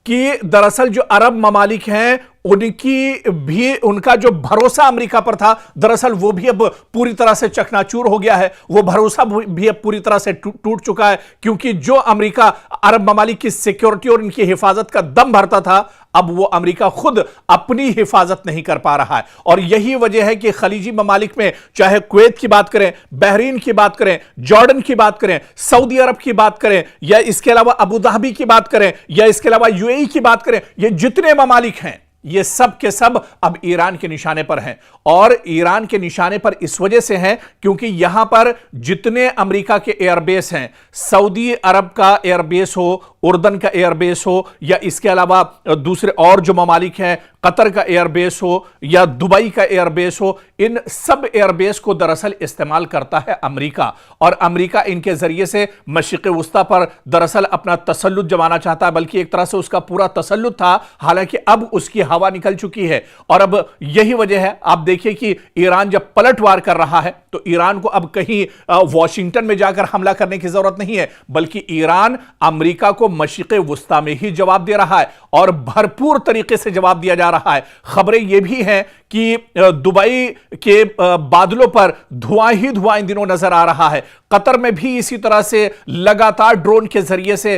कि दरअसल जो अरब ममालिक हैं उनका जो भरोसा अमेरिका पर था, दरअसल वो भी अब पूरी तरह से चकनाचूर हो गया है। वो भरोसा भी अब पूरी तरह से टूट चुका है, क्योंकि जो अमेरिका अरब ममालिक की सिक्योरिटी और इनकी हिफाजत का दम भरता था, अब वो अमेरिका खुद अपनी हिफाजत नहीं कर पा रहा है। और यही वजह है कि खलीजी ममालिक में चाहे कुवैत की बात करें, बहरीन की बात करें, जॉर्डन की बात करें, सऊदी अरब की बात करें, या इसके अलावा अबू धाबी की बात करें, या इसके अलावा यूएई की बात करें, ये जितने ममालिक हैं ये सब के सब अब ईरान के निशाने पर हैं। और ईरान के निशाने पर इस वजह से हैं क्योंकि यहां पर जितने अमेरिका के एयरबेस हैं, सऊदी अरब का एयरबेस हो, उर्दन का एयरबेस हो, या इसके अलावा दूसरे और जो ममालिक हैं, कतर का एयरबेस हो या दुबई का एयरबेस हो, इन सब एयरबेस को दरअसल इस्तेमाल करता है अमेरिका। और अमेरिका इनके जरिए से मशरिक़ वुस्ता पर दरअसल अपना तसल्लुत जमाना चाहता है, बल्कि एक तरह से उसका पूरा तसल्लुत था। हालांकि अब उसकी हवा निकल चुकी है। और अब यही वजह है, आप देखिए कि ईरान जब पलटवार कर रहा है तो ईरान को अब कहीं वॉशिंगटन में जाकर हमला करने की जरूरत नहीं है, बल्कि ईरान अमेरिका को मशरिक़ वुस्ता में ही जवाब दे रहा है और भरपूर तरीके से जवाब दिया जा रहा है। खबरें यह भी हैं कि दुबई के बादलों पर धुआं ही धुआं इन दिनों नजर आ रहा है। कतर में भी इसी तरह से लगातार ड्रोन के जरिए से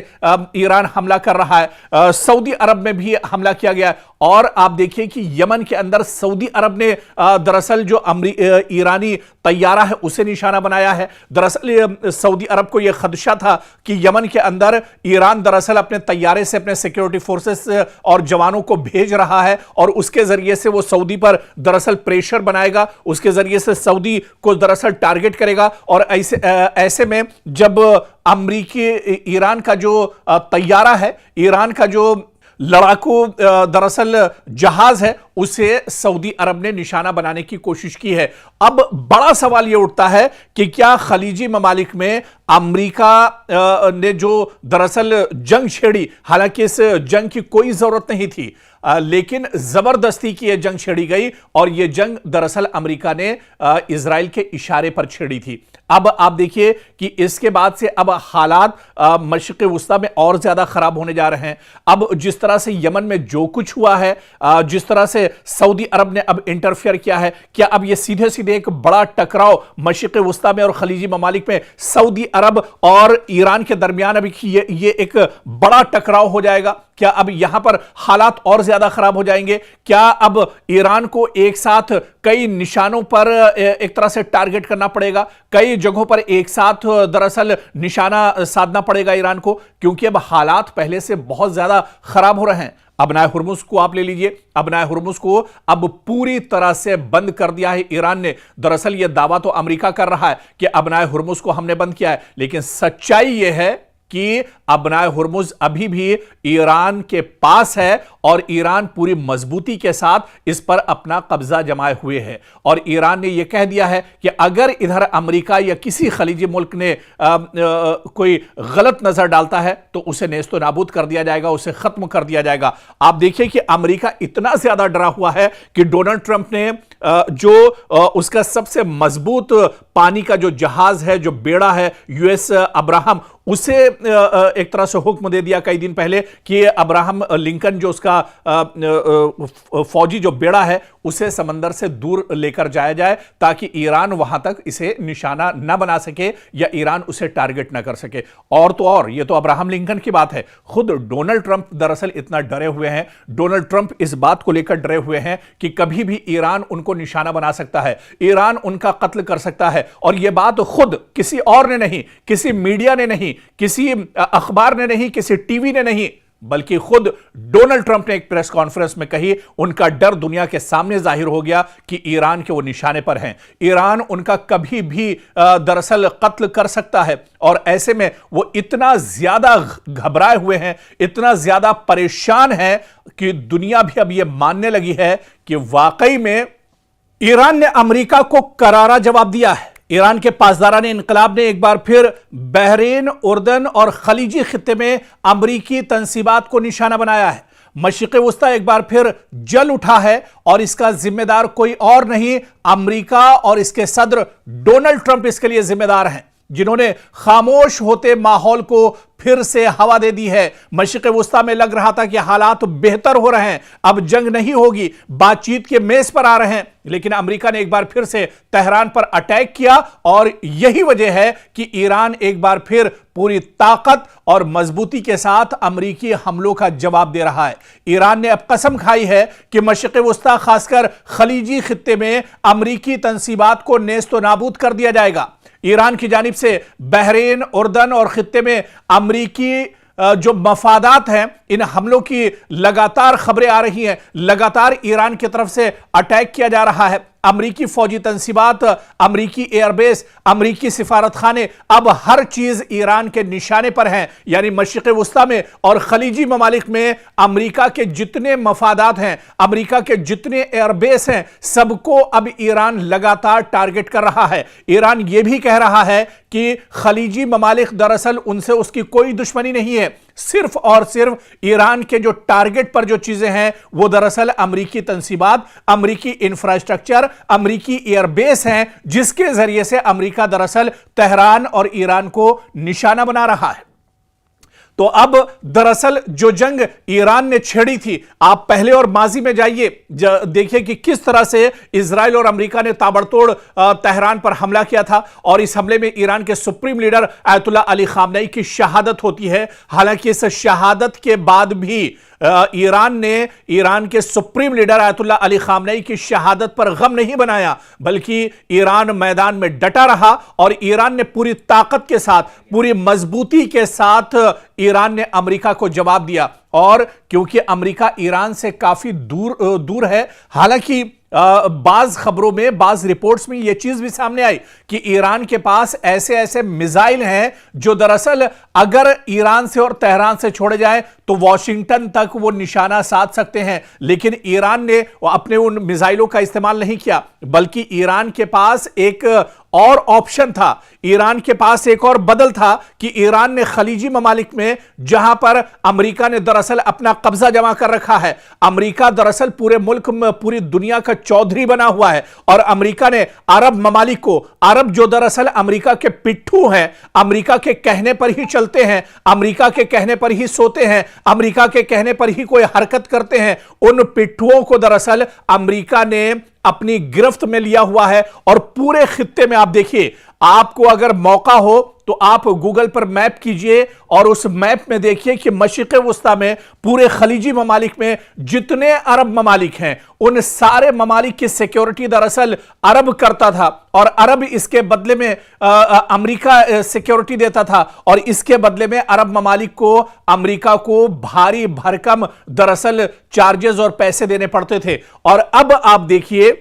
ईरान हमला कर रहा है। सऊदी अरब में भी हमला किया गया। और आप देखिए कि यमन के अंदर सऊदी अरब ने दरअसल जो ईरानी तैयारा है उसे निशाना बनाया है। दरअसल सऊदी अरब को यह खदशा था कि यमन के अंदर ईरान दरअसल अपने तैयारे से अपने सिक्योरिटी फोर्सेस और जवानों को भेज रहा है और उसके जरिए से वो सऊदी पर दरअसल प्रेशर बनाएगा, उसके जरिए से सऊदी को दरअसल टारगेट करेगा। और ऐसे में जब अमेरिकी ईरान का जो तैयारा है, ईरान का जो लड़ाकू दरअसल जहाज है, उसे सऊदी अरब ने निशाना बनाने की कोशिश की है। अब बड़ा सवाल यह उठता है कि क्या खलीजी ममालिक में अमेरिका ने जो दरअसल जंग छेड़ी, हालांकि इस जंग की कोई जरूरत नहीं थी, लेकिन जबरदस्ती की यह जंग छेड़ी गई और यह जंग दरअसल अमेरिका ने इजराइल के इशारे पर छेड़ी थी। अब आप देखिए कि इसके बाद से अब हालात मशरिक़ वुस्ता में और ज्यादा खराब होने जा रहे हैं। अब जिस तरह से यमन में जो कुछ हुआ है, जिस तरह से सऊदी अरब ने अब इंटरफेयर किया है, क्या अब यह सीधे सीधे एक बड़ा टकराव मशरिक़ वुस्ता में और खलीजी ममालिक में सऊदी अरब और ईरान के दरमियान अभी ये एक बड़ा टकराव हो जाएगा? क्या अब यहां पर हालात और ज्यादा खराब हो जाएंगे? क्या अब ईरान को एक साथ कई निशानों पर एक तरह से टारगेट करना पड़ेगा, कई जगहों पर एक साथ दरअसल निशाना साधना पड़ेगा ईरान को? क्योंकि अब हालात पहले से बहुत ज्यादा खराब हो रहे हैं। अबनाए हुर्मुज को आप ले लीजिए, अबनाए हुर्मुज को अब पूरी तरह से बंद कर दिया है ईरान ने। दरअसल यह दावा तो अमेरिका कर रहा है कि अबनाए हुर्मुज को हमने बंद किया है, लेकिन सच्चाई यह है कि अबनाए हुर्मुज अभी भी ईरान के पास है और ईरान पूरी मजबूती के साथ इस पर अपना कब्जा जमाए हुए है। और ईरान ने यह कह दिया है कि अगर इधर अमेरिका या किसी खलीजी मुल्क ने कोई गलत नजर डालता है तो उसे नेस्तो नाबूद कर दिया जाएगा, उसे खत्म कर दिया जाएगा। आप देखिए कि अमेरिका इतना ज्यादा डरा हुआ है कि डोनाल्ड ट्रंप ने जो उसका सबसे मजबूत पानी का जो जहाज है, जो बेड़ा है यूएस अब्राहम, उसे एक तरह से हुक्म दे दिया कई दिन पहले कि अब्राहम लिंकन जो उसका फौजी जो बेड़ा है उसे समंदर से दूर लेकर जाया जाए ताकि ईरान वहां तक इसे निशाना न बना सके या ईरान उसे टारगेट न कर सके। और तो और ये तो अब्राहम लिंकन की बात है, खुद डोनाल्ड ट्रंप दरअसल इतना डरे हुए हैं। डोनाल्ड ट्रंप इस बात को लेकर डरे हुए हैं कि कभी भी ईरान उनको निशाना बना सकता है, ईरान उनका कत्ल कर सकता है। और यह बात खुद किसी और ने नहीं, किसी मीडिया ने नहीं, किसी अखबार ने नहीं, किसी टीवी ने नहीं, बल्कि खुद डोनाल्ड ट्रंप ने एक प्रेस कॉन्फ्रेंस में कही। उनका डर दुनिया के सामने जाहिर हो गया कि ईरान के वो निशाने पर हैं, ईरान उनका कभी भी दरअसल कत्ल कर सकता है। और ऐसे में वो इतना ज्यादा घबराए हुए हैं, इतना ज्यादा परेशान है कि दुनिया भी अब यह मानने लगी है कि वाकई में ईरान ने अमेरिका को करारा जवाब दिया है। ईरान के पासदारान इनकलाब ने एक बार फिर बहरीन, उर्दन और खलीजी खित्ते में अमरीकी तंसीबात को निशाना बनाया है। मशरिक़ वुस्ता एक बार फिर जल उठा है और इसका जिम्मेदार कोई और नहीं, अमरीका और इसके सदर डोनाल्ड ट्रंप इसके लिए जिम्मेदार हैं। जिन्होंने खामोश होते माहौल को फिर से हवा दे दी है। मशरिक़ वुस्ता में लग रहा था कि हालात बेहतर हो रहे हैं, अब जंग नहीं होगी, बातचीत के मेज पर आ रहे हैं, लेकिन अमेरिका ने एक बार फिर से तेहरान पर अटैक किया और यही वजह है कि ईरान एक बार फिर पूरी ताकत और मजबूती के साथ अमेरिकी हमलों का जवाब दे रहा है। ईरान ने अब कसम खाई है कि मशरिक़ वुस्ता खासकर खलीजी खित्ते में अमेरिकी तंसीबात को नेस्तो नाबूद कर दिया जाएगा। ईरान की जानिब से बहरीन, उर्दन और खित्ते में अमेरिकी जो मफादात हैं, इन हमलों की लगातार खबरें आ रही हैं, लगातार ईरान की तरफ से अटैक किया जा रहा है। अमरीकी फौजी तंसीबात, अमरीकी एयरबेस, अमरीकी सिफारत खाने, अब हर चीज ईरान के निशाने पर है। यानी मशरिक़ वुस्ता में और खलीजी ममालिक में अमरीका के जितने मफादात हैं, अमरीका के जितने एयरबेस हैं, सबको अब ईरान लगातार टारगेट कर रहा है। ईरान यह भी कह रहा है कि खलीजी ममालिक दरअसल उनसे उसकी कोई दुश्मनी नहीं है, सिर्फ और सिर्फ ईरान के जो टारगेट पर जो चीजें हैं वो दरअसल अमरीकी तंसीबात, अमरीकी इंफ्रास्ट्रक्चर, अमरीकी एयरबेस हैं, जिसके जरिए से अमरीका दरअसल तेहरान और ईरान को निशाना बना रहा है। तो अब दरअसल जो जंग ईरान ने छेड़ी थी, आप पहले और माजी में जाइए, देखिए कि किस तरह से इजराइल और अमेरिका ने ताबड़तोड़ तेहरान पर हमला किया था और इस हमले में ईरान के supreme leader Ayatollah Ali Khamenei की शहादत होती है। हालांकि इस शहादत के बाद भी ईरान ने ईरान के supreme leader Ayatollah Ali Khamenei की शहादत पर गम नहीं बनाया, बल्कि ईरान मैदान में डटा रहा और ईरान ने पूरी ताकत के साथ, पूरी मजबूती के साथ ईरान ने अमेरिका को जवाब दिया। और क्योंकि अमेरिका ईरान से काफी दूर है, हालांकि बाज खबरों में, बाज रिपोर्ट्स में यह चीज भी सामने आई कि ईरान के पास ऐसे ऐसे मिसाइल हैं जो दरअसल अगर ईरान से और तेहरान से छोड़े जाए तो वॉशिंगटन तक वो निशाना साध सकते हैं। लेकिन ईरान ने अपने उन मिसाइलों का इस्तेमाल नहीं किया, बल्कि ईरान के पास एक और ऑप्शन था, ईरान के पास एक और बदल था कि ईरान ने खलीजी ममालिक में, जहां पर अमेरिका ने दरअसल अपना कब्जा जमा कर रखा है, अमेरिका दरअसल पूरे मुल्क में, पूरी दुनिया का चौधरी बना हुआ है, और अमेरिका ने अरब ममालिक को, अरब जो दरअसल अमेरिका के पिट्ठू हैं, अमेरिका के कहने पर ही चलते हैं, अमेरिका के कहने पर ही सोते हैं, अमेरिका के कहने पर ही कोई हरकत करते हैं, उन पिट्ठुओं को दरअसल अमेरिका ने अपनी गिरफ्त में लिया हुआ है। और पूरे खित्ते में आप देखिए, आपको अगर मौका हो तो आप गूगल पर मैप कीजिए और उस मैप में देखिए कि मशरिक़ वुस्ता में, पूरे खलीजी ममालिक में जितने अरब ममालिक हैं, उन सारे ममालिक की सिक्योरिटी दरअसल अरब करता था और अरब इसके बदले में अमेरिका सिक्योरिटी देता था, और इसके बदले में अरब ममालिक को अमेरिका को भारी भरकम दरअसल चार्जेस और पैसे देने पड़ते थे। और अब आप देखिए